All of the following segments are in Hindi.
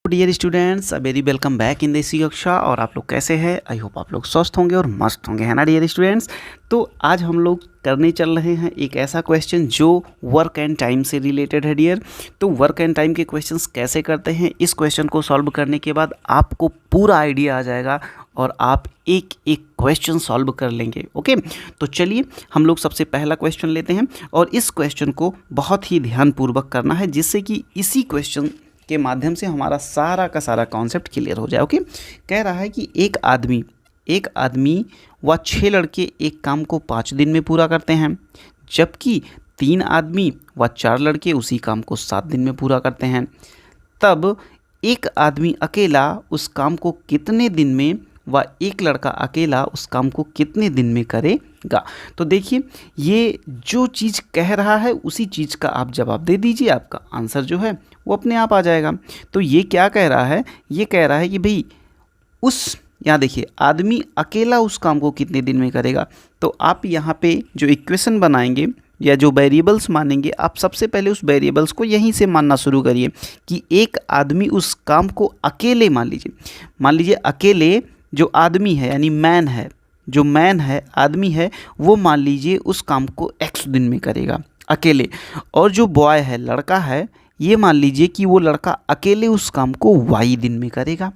Dear students, very welcome back in Desi Kaksha. और आप लोग कैसे हैं? आई होप आप लोग स्वस्थ होंगे और मस्त होंगे, है ना डियर स्टूडेंट्स। तो आज हम लोग करने चल रहे हैं एक ऐसा क्वेश्चन जो वर्क एंड टाइम से रिलेटेड है डियर। तो वर्क एंड टाइम के क्वेश्चंस कैसे करते हैं, इस क्वेश्चन को सॉल्व करने के बाद आपको पूरा आइडिया आ जाएगा और आप एक एक क्वेश्चन सॉल्व कर लेंगे। ओके, तो चलिए हम लोग सबसे पहला क्वेश्चन लेते हैं और इस क्वेश्चन को बहुत ही ध्यानपूर्वक करना है, जिससे कि इसी क्वेश्चन के माध्यम से हमारा सारा का सारा कॉन्सेप्ट क्लियर हो जाए। ओके, कह रहा है कि एक आदमी व 6 लड़के एक काम को 5 दिन में पूरा करते हैं, जबकि 3 आदमी व 4 लड़के उसी काम को 7 दिन में पूरा करते हैं। तब एक आदमी अकेला उस काम को कितने दिन में व एक लड़का अकेला उस काम को कितने दिन में करेगा। तो देखिए, ये जो चीज़ कह रहा है उसी चीज़ का आप जवाब दे दीजिए, आपका आंसर जो है वो अपने आप आ जाएगा। तो ये क्या कह रहा है? ये कह रहा है कि भाई यहाँ देखिए, आदमी अकेला उस काम को कितने दिन में करेगा। तो आप यहाँ पे जो इक्वेशन बनाएंगे या जो वेरिएबल्स मानेंगे, आप सबसे पहले उस वेरिएबल्स को यहीं से मानना शुरू करिए कि एक आदमी उस काम को अकेले मान लीजिए अकेले जो आदमी है यानी मैन है आदमी है, वो मान लीजिए उस काम को x दिन में करेगा अकेले। और जो बॉय है, लड़का है, ये मान लीजिए कि वो लड़का अकेले उस काम को y दिन में करेगा,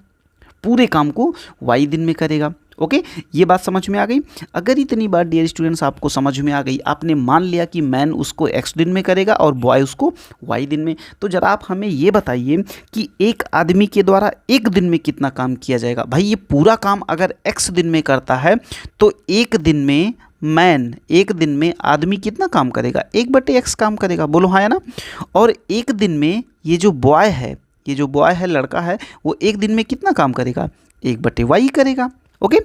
पूरे काम को y दिन में करेगा। ओके, ये बात समझ में आ गई? अगर इतनी बात डियर स्टूडेंट्स आपको समझ में आ गई, आपने मान लिया कि मैन उसको x दिन में करेगा और बॉय उसको y दिन में, तो जरा आप हमें ये बताइए कि एक आदमी के द्वारा एक दिन में कितना काम किया जाएगा। भाई, ये पूरा काम अगर x दिन में करता है तो एक दिन में आदमी कितना काम करेगा? 1/x काम करेगा। बोलो हाँ या ना? और एक दिन में ये जो बॉय है, लड़का है, वो एक दिन में कितना काम करेगा? 1/y करेगा। ओके,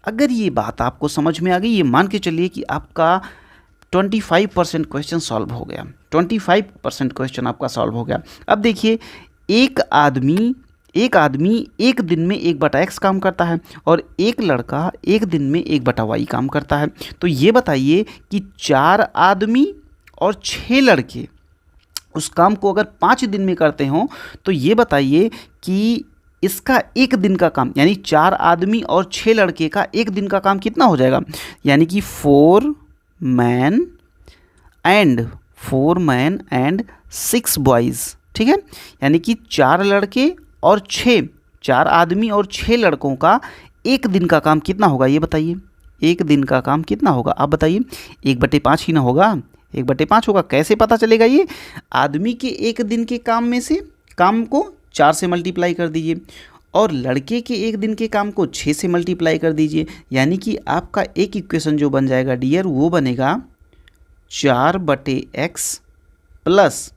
अगर ये बात आपको समझ में आ गई, ये मान के चलिए कि आपका 25% क्वेश्चन सॉल्व हो गया। 25% क्वेश्चन आपका सॉल्व हो गया। अब देखिए, एक आदमी एक दिन में 1/x काम करता है और एक लड़का एक दिन में 1/y काम करता है। तो ये बताइए कि 4 आदमी और 6 लड़के उस काम को अगर 5 दिन में करते हों, तो ये बताइए कि इसका एक दिन का काम यानी 4 आदमी और 6 लड़के का एक दिन का काम कितना हो जाएगा? यानी कि 4 मैन एंड 6 बॉयज़। ठीक है, यानी कि 4 आदमी और 6 लड़कों का एक दिन का काम कितना होगा? ये बताइए, एक दिन का काम कितना होगा? आप बताइए। 1/5 ही ना होगा? 1/5 होगा। कैसे पता चलेगा? ये आदमी के एक दिन के काम में से काम को 4 से मल्टीप्लाई कर दीजिए और लड़के के एक दिन के काम को 6 से मल्टीप्लाई कर दीजिए, यानी कि आपका एक इक्वेशन जो बन जाएगा डियर, वो बनेगा 4/x प्लस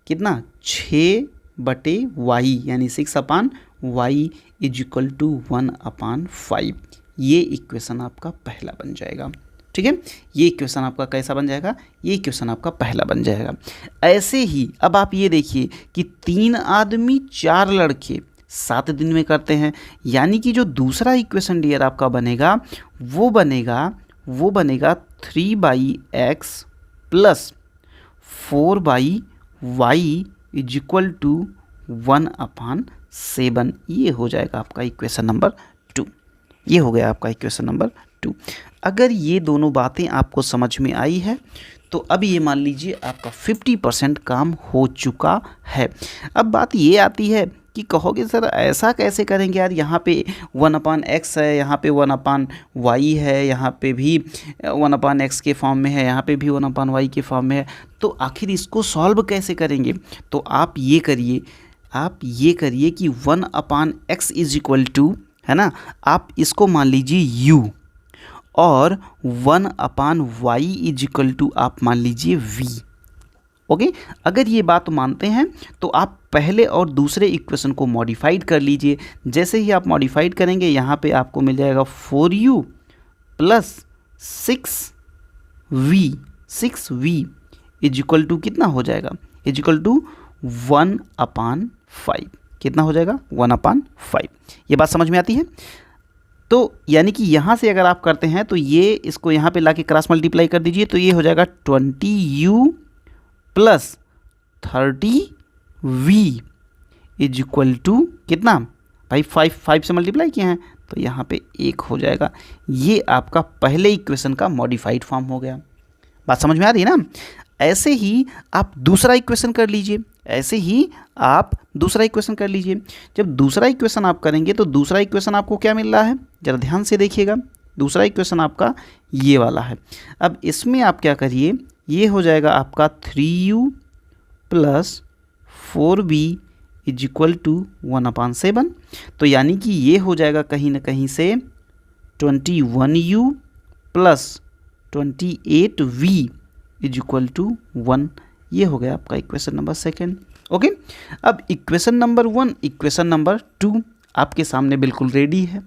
कितना? 6/y, यानी 6/y = 1/5। ये इक्वेशन आपका पहला बन जाएगा। ठीक है, ये इक्वेशन आपका कैसा बन जाएगा? ये इक्वेशन आपका पहला बन जाएगा। ऐसे ही अब आप ये देखिए कि 3 आदमी 4 लड़के 7 दिन में करते हैं, यानी कि जो दूसरा इक्वेशन डियर आपका बनेगा वो बनेगा 3/x प्लस 4/y = 1/7। ये हो जाएगा आपका इक्वेशन नंबर 2। ये हो गया आपका इक्वेशन नंबर 2। अगर ये दोनों बातें आपको समझ में आई है तो अब ये मान लीजिए आपका 50% काम हो चुका है। अब बात ये आती है कि कहोगे सर ऐसा कैसे करेंगे यार, यहाँ पे 1/x है, यहाँ पे 1/y है, यहाँ पे भी 1/x के फॉर्म में है, यहाँ पे भी 1/y के फॉर्म में है, तो आखिर इसको सॉल्व कैसे करेंगे? तो आप ये करिए कि 1/x = है ना, आप इसको मान लीजिए u और 1/y = आप मान लीजिए v। ओके, अगर ये बात मानते हैं तो आप पहले और दूसरे इक्वेशन को मॉडिफाइड कर लीजिए। जैसे ही आप मॉडिफाइड करेंगे, यहाँ पे आपको मिल जाएगा 4u प्लस 6v = कितना हो जाएगा? = 1/5। कितना हो जाएगा? 1/5। ये बात समझ में आती है? तो यानी कि यहाँ से अगर आप करते हैं तो ये इसको यहाँ पे लाके क्रॉस मल्टीप्लाई कर दीजिए, तो ये हो जाएगा 20u plus 30v is equal to कितना भाई 5 से मल्टीप्लाई किए हैं तो यहाँ पे 1 हो जाएगा। ये आपका पहले इक्वेशन का मॉडिफाइड फॉर्म हो गया। बात समझ में आ रही है ना। ऐसे ही आप दूसरा इक्वेशन कर लीजिए, ऐसे ही आप दूसरा इक्वेशन कर लीजिए। जब दूसरा इक्वेशन आप करेंगे तो दूसरा इक्वेशन आपको क्या मिल रहा है, जरा ध्यान से देखिएगा। दूसरा इक्वेशन आपका ये वाला है। अब इसमें आप क्या करिए, ये हो जाएगा आपका 3u plus 4b is equal to 1/7। तो यानी कि ये हो जाएगा कहीं ना कहीं से 21u plus 28v is equal to 1। ये हो गया आपका इक्वेशन नंबर सेकेंड। ओके, अब इक्वेशन नंबर 1 इक्वेशन नंबर 2 आपके सामने बिल्कुल रेडी है,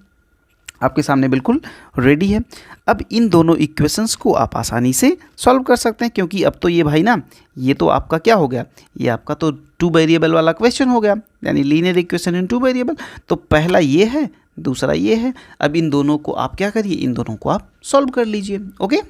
आपके सामने बिल्कुल रेडी है। अब इन दोनों इक्वेशंस को आप आसानी से सॉल्व कर सकते हैं, क्योंकि अब तो ये भाई ना, ये तो आपका क्या हो गया, ये आपका तो 2 वेरिएबल वाला क्वेश्चन हो गया, यानी लीनियर इक्वेशन इन 2 वेरिएबल। तो पहला ये है, दूसरा ये है। अब इन दोनों को आप क्या करिए, इन दोनों को आप सॉल्व कर लीजिए। ओके,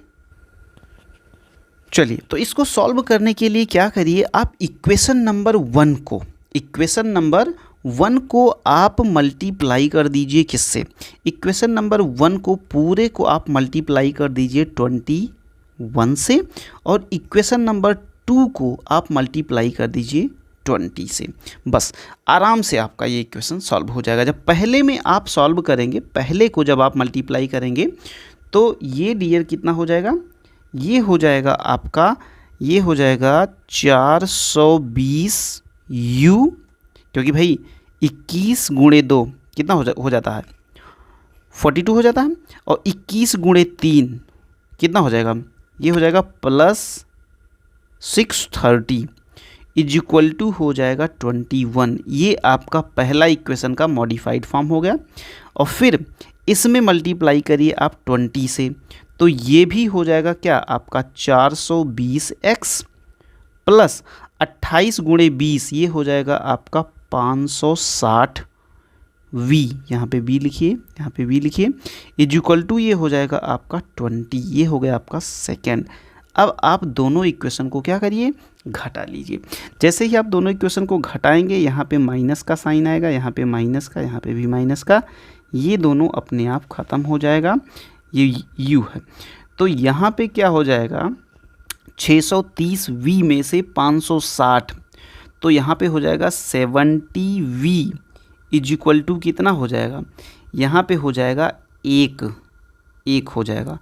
चलिए, तो इसको सॉल्व करने के लिए क्या करिए, आप इक्वेशन नंबर 1 को, इक्वेशन नंबर 1 को आप मल्टीप्लाई कर दीजिए किससे, इक्वेशन नंबर 1 को पूरे को आप मल्टीप्लाई कर दीजिए 21 से, और इक्वेशन नंबर 2 को आप मल्टीप्लाई कर दीजिए 20 से। बस आराम से आपका ये इक्वेशन सॉल्व हो जाएगा। जब पहले में आप सॉल्व करेंगे, पहले को जब आप मल्टीप्लाई करेंगे तो ये डियर कितना हो जाएगा, ये हो जाएगा आपका, ये हो जाएगा 420u, क्योंकि भाई 21 गुणे 2 कितना हो जाता है, 42 हो जाता है, और 21 गुणे 3 कितना हो जाएगा, ये हो जाएगा प्लस 630 इज इक्वल टू हो जाएगा 21। ये आपका पहला इक्वेशन का मॉडिफाइड फॉर्म हो गया। और फिर इसमें मल्टीप्लाई करिए आप 20 से, तो ये भी हो जाएगा क्या आपका 420x प्लस 28 गुणे 20, ये हो जाएगा आपका 560v, यहाँ पे v लिखिए, यहाँ पे v लिखिए, इज इक्वल टू ये हो जाएगा आपका 20। ये हो गया आपका सेकेंड। अब आप दोनों इक्वेशन को क्या करिए, घटा लीजिए। जैसे ही आप दोनों इक्वेशन को घटाएंगे, यहाँ पे माइनस का साइन आएगा, यहाँ पे माइनस का, यहाँ पे भी माइनस का, ये दोनों अपने आप ख़त्म हो जाएगा। ये u है, तो यहाँ पे क्या हो जाएगा, 630v में से 560, तो यहाँ पे हो जाएगा 70v इज इक्वल टू कितना हो जाएगा, यहाँ पे हो जाएगा 1 हो जाएगा।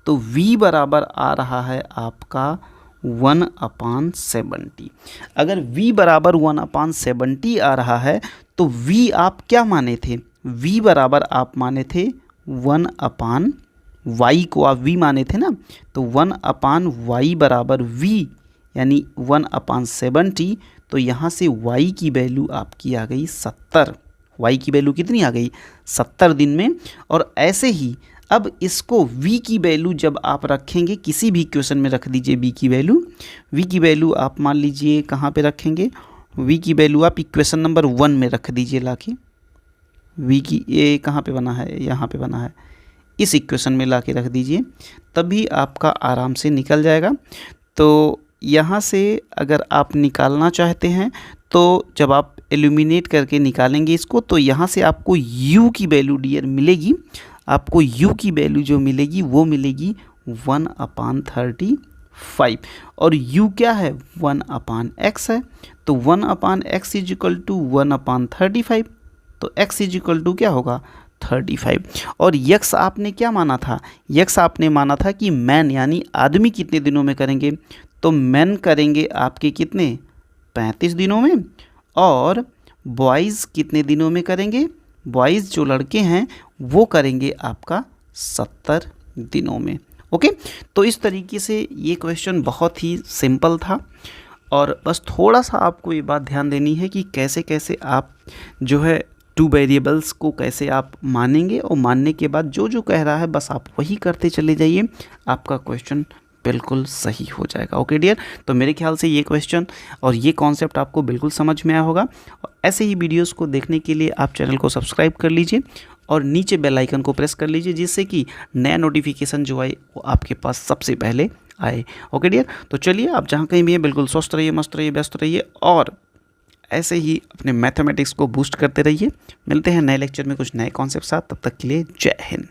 तो v बराबर आ रहा है आपका 1/70। अगर v बराबर 1/70 आ रहा है तो v आप क्या माने थे, v बराबर आप माने थे 1/y को आप v माने थे ना, तो 1/y बराबर v यानी 1/70। तो यहाँ से y की वैल्यू आपकी आ गई 70। y की वैल्यू कितनी आ गई, 70 दिन में। और ऐसे ही अब इसको v की वैल्यू जब आप रखेंगे, किसी भी इक्वेशन में रख दीजिए v की वैल्यू, v की वैल्यू आप मान लीजिए कहाँ पे रखेंगे, v की वैल्यू आप इक्वेशन नंबर 1 में रख दीजिए लाके। v की ये कहाँ पे बना है, यहाँ पे बना है, इस इक्वेशन में लाके रख दीजिए, तभी आपका आराम से निकल जाएगा। तो यहाँ से अगर आप निकालना चाहते हैं तो जब आप एलिमिनेट करके निकालेंगे इसको, तो यहाँ से आपको u की वैल्यू डियर मिलेगी, आपको u की वैल्यू जो मिलेगी वो मिलेगी 1/35, और u क्या है 1/x है, तो 1/x इज इक्वल टू 1/35, तो x इज इक्वल टू क्या होगा 35। और यक्स आपने क्या माना था, यक्स आपने माना था कि मैन यानी आदमी कितने दिनों में करेंगे, तो मैन करेंगे आपके कितने 35 दिनों में, और बॉयज़ कितने दिनों में करेंगे, बॉयज़ जो लड़के हैं वो करेंगे आपका 70 दिनों में। ओके, तो इस तरीके से ये क्वेश्चन बहुत ही सिंपल था, और बस थोड़ा सा आपको ये बात ध्यान देनी है कि कैसे कैसे आप जो है 2 वेरिएबल्स को कैसे आप मानेंगे, और मानने के बाद जो जो कह रहा है बस आप वही करते चले जाइए, आपका क्वेश्चन बिल्कुल सही हो जाएगा। ओके डियर, तो मेरे ख्याल से ये क्वेश्चन और ये कॉन्सेप्ट आपको बिल्कुल समझ में आया होगा। ऐसे ही वीडियोस को देखने के लिए आप चैनल को सब्सक्राइब कर लीजिए और नीचे बेल आइकन को प्रेस कर लीजिए, जिससे कि नया नोटिफिकेशन जो आए वो आपके पास सबसे पहले आए। ओके डियर, तो चलिए आप जहाँ कहीं भी हैं बिल्कुल स्वस्थ रहिए, मस्त रहिए, व्यस्त रहिए, और ऐसे ही अपने मैथमेटिक्स को बूस्ट करते रहिए। मिलते हैं नए लेक्चर में कुछ नए कॉन्सेप्ट साथ, तब तक के लिए जय हिंद।